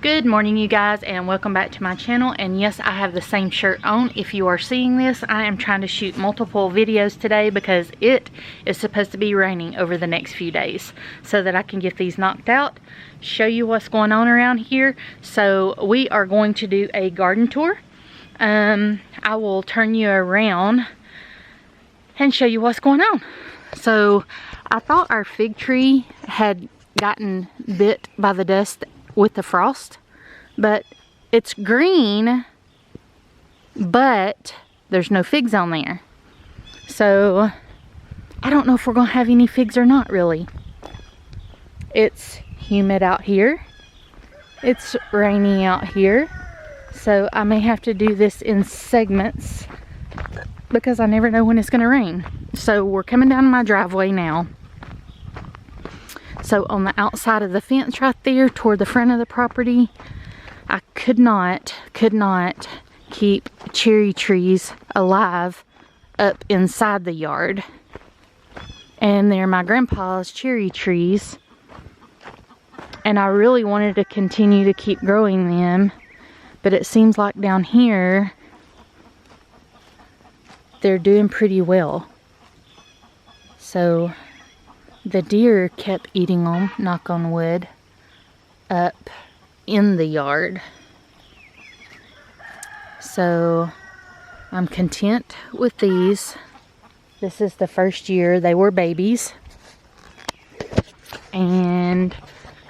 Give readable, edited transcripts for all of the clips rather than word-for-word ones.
Good morning, you guys, and welcome back to my channel. And yes, I have the same shirt on. If you are seeing this, I am trying to shoot multiple videos today because it is supposed to be raining over the next few days so that I can get these knocked out, show you what's going on around here. So we are going to do a garden tour. I will turn you around and show you what's going on. So I thought our fig tree had gotten bit by the dust with the frost, but it's green, but there's no figs on there. So I don't know if we're gonna have any figs or not, really. It's humid out here, it's rainy out here, so I may have to do this in segments because I never know when it's gonna rain. So we're coming down my driveway now. So on the outside of the fence right there toward the front of the property, I could not keep cherry trees alive up inside the yard. And they're my grandpa's cherry trees. And I really wanted to continue to keep growing them, but it seems like down here they're doing pretty well. So the deer kept eating them, knock on wood, up in the yard. So I'm content with these. This is the first year they were babies. And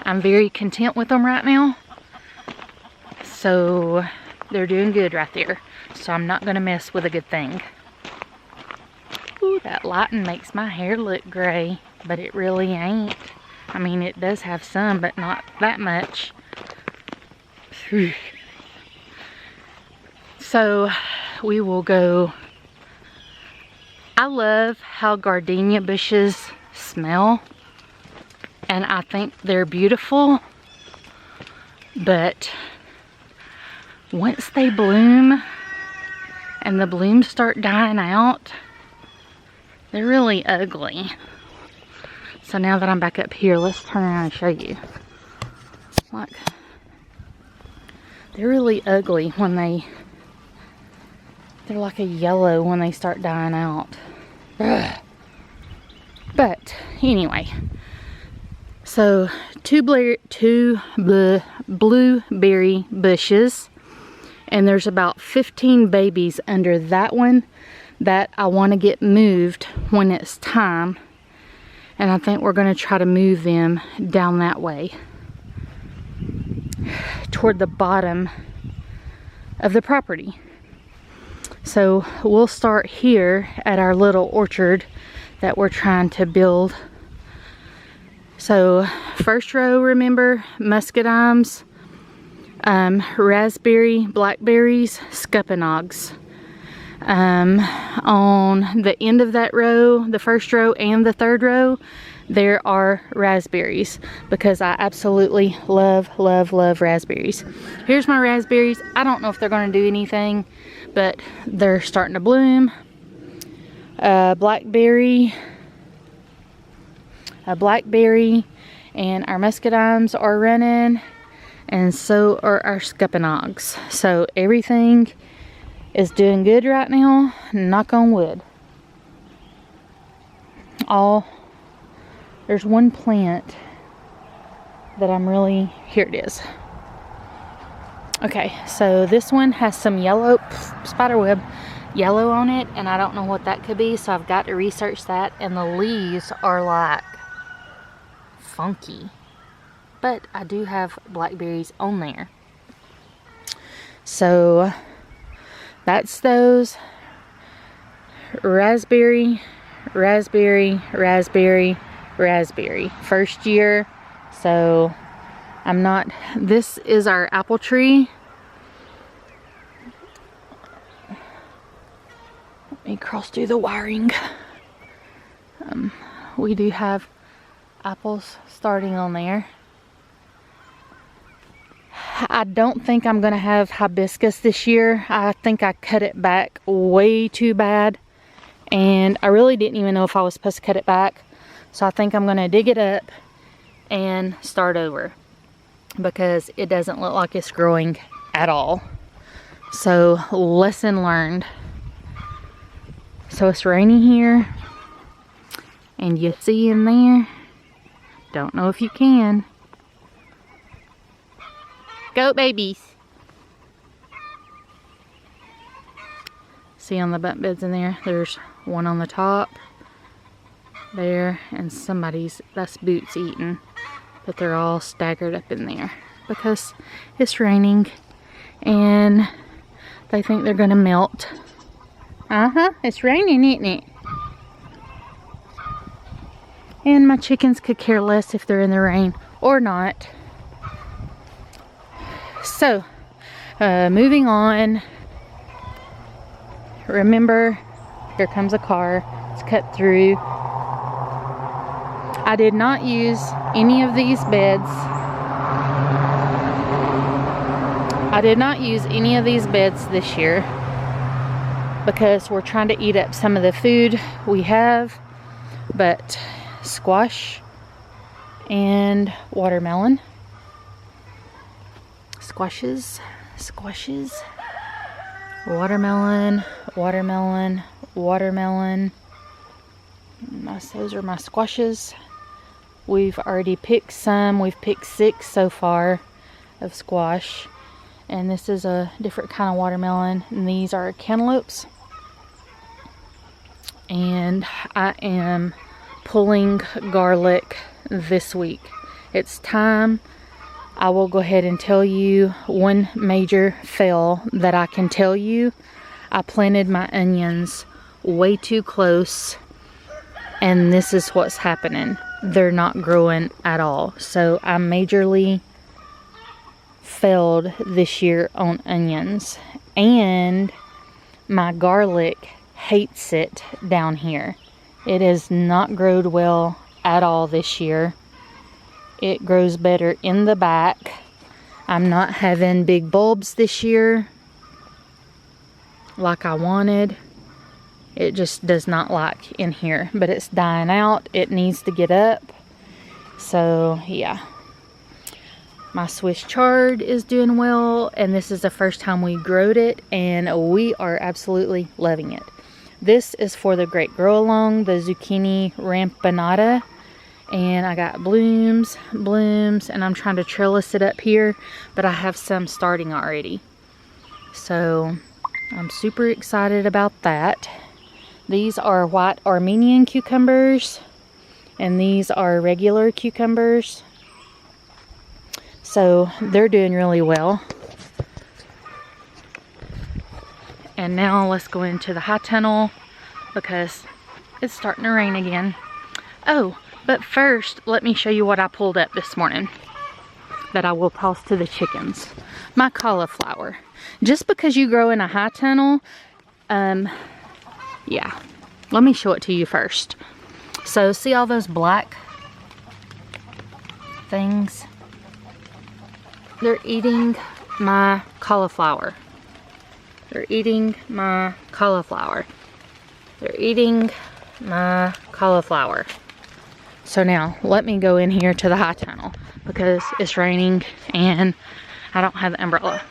I'm very content with them right now. So they're doing good right there. So I'm not going to mess with a good thing. Ooh, that lighting makes my hair look gray. But it really ain't. I mean, it does have some, but not that much. So we will go. I love how gardenia bushes smell, and I think they're beautiful, but once they bloom and the blooms start dying out, they're really ugly. So now that I'm back up here, let's turn around and show you. Like, they're really ugly when they're like a yellow when they start dying out. Ugh. But anyway, so two blueberry bushes, and there's about 15 babies under that one that I want to get moved when it's time. And I think we're going to try to move them down that way toward the bottom of the property. So we'll start here at our little orchard that we're trying to build. So first row, remember, muscadines, raspberry, blackberries, scuppernongs. On the end of that row, the first row and the third row, there are raspberries because I absolutely love raspberries. Here's my raspberries. I don't know if they're going to do anything, but they're starting to bloom. A blackberry, and our muscadines are running, and so are our scuppernongs. So everything is doing good right now, knock on wood. There's one plant that I'm really, here it is. Okay, so this one has some yellow, spiderweb yellow on it, and I don't know what that could be, so I've got to research that, and the leaves are like funky. But I do have blackberries on there. So that's those. Raspberry. First year. So I'm not, this is our apple tree. Let me cross through the wiring. We do have apples starting on there. I don't think I'm going to have hibiscus this year. I think I cut it back way too bad. And I really didn't even know if I was supposed to cut it back. So I think I'm going to dig it up and start over. because it doesn't look like it's growing at all. So lesson learned. So it's raining here, and you see in there, don't know if you can. Goat babies. See on the bunk beds in there, there's one on the top there, and somebody's, that's Boots eating, but they're all staggered up in there because it's raining and they think they're gonna melt. It's raining, isn't it? And my chickens could care less if they're in the rain or not. So, moving on. Remember, here comes a car. It's cut through. I did not use any of these beds. I did not use any of these beds this year because we're trying to eat up some of the food we have. But squash and watermelon. Squashes. Watermelon. Those are my squashes. We've already picked some. We've picked 6 so far of squash. And this is a different kind of watermelon. And these are cantaloupes. And I am pulling garlic this week. It's time. I will go ahead and tell you one major fail that I can tell you. I planted my onions way too close, and this is what's happening. They're not growing at all. So I majorly failed this year on onions, and my garlic hates it down here. It has not grown well at all this year. It grows better in the back. I'm not having big bulbs this year like I wanted. It just does not like in here, but it's dying out. It needs to get up. So yeah, my Swiss chard is doing well, and this is the first time we growed it, and we are absolutely loving it. This is for the Great Grow Along, the zucchini rampanata. And I got blooms, and I'm trying to trellis it up here, but I have some starting already. So I'm super excited about that. These are white Armenian cucumbers, and these are regular cucumbers. So they're doing really well. And now let's go into the high tunnel because it's starting to rain again. Oh, but first, let me show you what I pulled up this morning that I will toss to the chickens. My cauliflower. Just because you grow in a high tunnel, yeah. Let me show it to you first. So, see all those black things? They're eating my cauliflower. They're eating my cauliflower. They're eating my cauliflower. So now, let me go in here to the high tunnel because it's raining and I don't have the umbrella.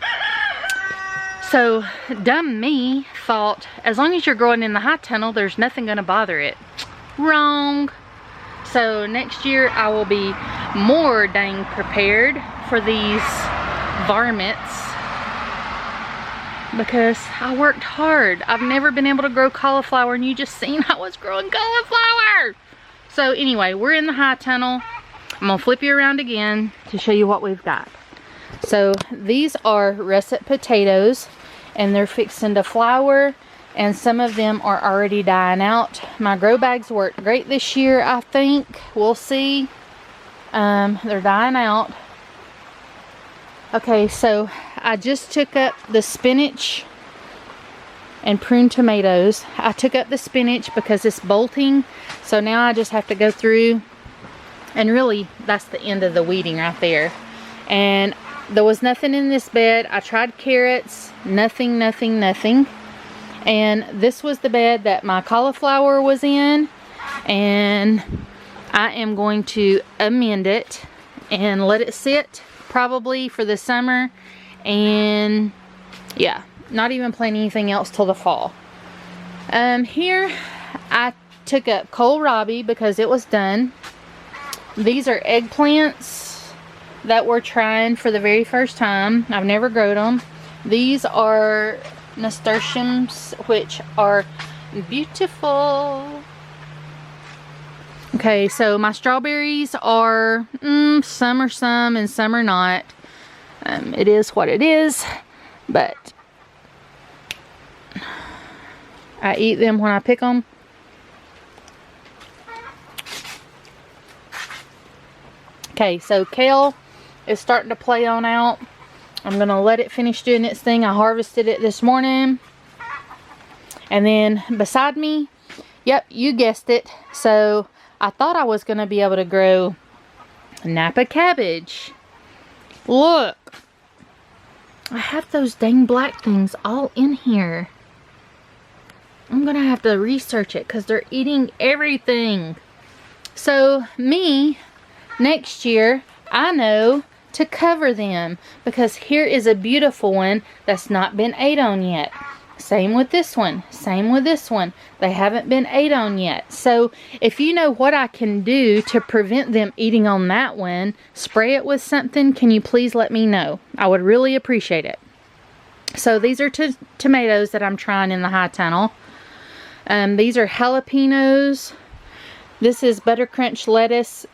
So, dumb me thought, as long as you're growing in the high tunnel, there's nothing going to bother it. Wrong. So, next year I will be more dang prepared for these varmints because I worked hard. I've never been able to grow cauliflower, and you just seen I was growing cauliflower. So anyway, we're in the high tunnel. I'm gonna flip you around again to show you what we've got. So these are russet potatoes, and they're fixing to flower, and some of them are already dying out. My grow bags worked great this year, I think. We'll see. They're dying out. Okay, so I just took up the spinach and prune tomatoes. I took up the spinach because it's bolting, so now I just have to go through, and really that's the end of the weeding right there. And there was nothing in this bed. I tried carrots, nothing. And this was the bed that my cauliflower was in, and I am going to amend it and let it sit probably for the summer. And yeah, not even planting anything else till the fall. Here I took up kohlrabi because it was done. These are eggplants that we're trying for the very first time. I've never grown them. These are nasturtiums, which are beautiful. Okay, so my strawberries are some are some and some are not. It is what it is, but I eat them when I pick them. Okay, so kale is starting to play on out. I'm going to let it finish doing its thing. I harvested it this morning. And then beside me, yep, you guessed it. So I thought I was going to be able to grow Napa cabbage. Look. I have those dang black things all in here. I'm going to have to research it because they're eating everything. So me, next year, I know to cover them because here is a beautiful one that's not been ate on yet. Same with this one. Same with this one. They haven't been ate on yet. So if you know what I can do to prevent them eating on that one, spray it with something, can you please let me know? I would really appreciate it. So these are tomatoes that I'm trying in the high tunnel. These are jalapenos. This is butter crunch lettuce.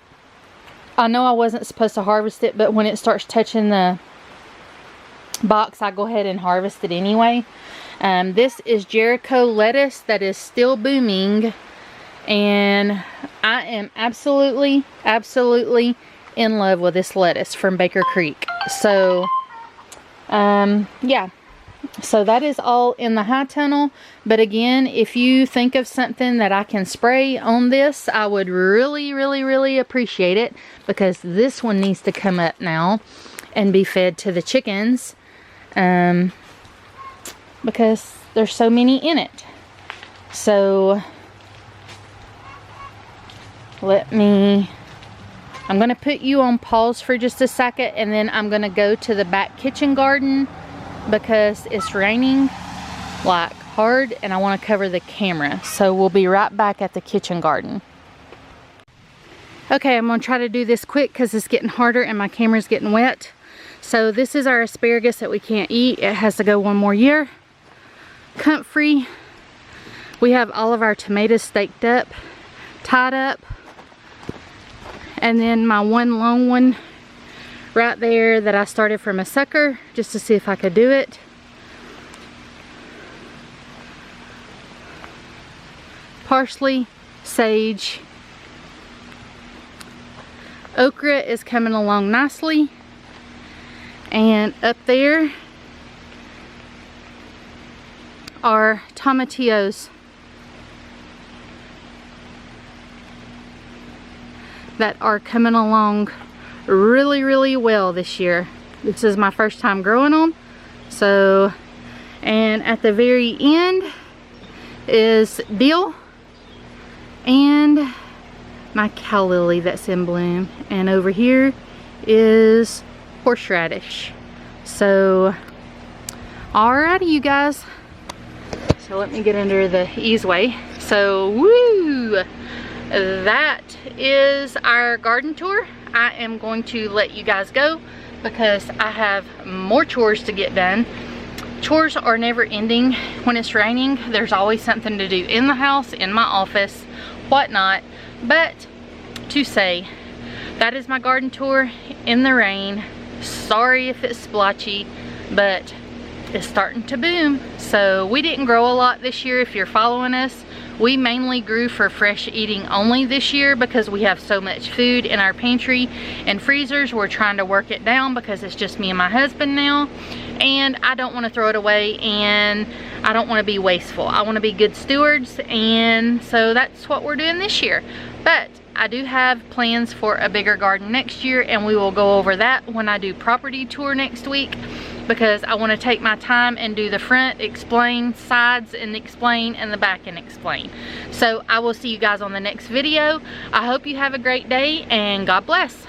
I know I wasn't supposed to harvest it, but when it starts touching the box, I go ahead and harvest it anyway. This is Jericho lettuce that is still booming, and I am absolutely in love with this lettuce from Baker Creek. So yeah, so that is all in the high tunnel. But again, if you think of something that I can spray on this, I would really appreciate it, because this one needs to come up now and be fed to the chickens, because there's so many in it. So I'm going to put you on pause for just a second, and then I'm going to go to the back kitchen garden because it's raining like hard and I want to cover the camera. So we'll be right back at the kitchen garden. Okay, I'm going to try to do this quick because it's getting harder and my camera's getting wet. So this is our asparagus that we can't eat. It has to go one more year. Comfrey. We have all of our tomatoes staked up, tied up. And then my one long one right there that I started from a sucker just to see if I could do it. Parsley, sage. Okra is coming along nicely. And up there are tomatillos that are coming along really well this year. This is my first time growing them. So, and at the very end is dill and my cow lily that's in bloom, and over here is horseradish. So alrighty, you guys, so let me get under the easeway. So woo, that is our garden tour. I am going to let you guys go because I have more chores to get done. Chores are never ending when it's raining. There's always something to do in the house, in my office, whatnot. But to say, that is my garden tour in the rain. Sorry if it's splotchy, but it's starting to boom. So we didn't grow a lot this year. If you're following us, we mainly grew for fresh eating only this year because we have so much food in our pantry and freezers. We're trying to work it down because it's just me and my husband now, and I don't want to throw it away, and I don't want to be wasteful. I want to be good stewards, and so that's what we're doing this year. But I do have plans for a bigger garden next year, and we will go over that when I do property tour next week, because I want to take my time and do the front, explain, sides and explain, and the back and explain. So I will see you guys on the next video. I hope you have a great day, and God bless.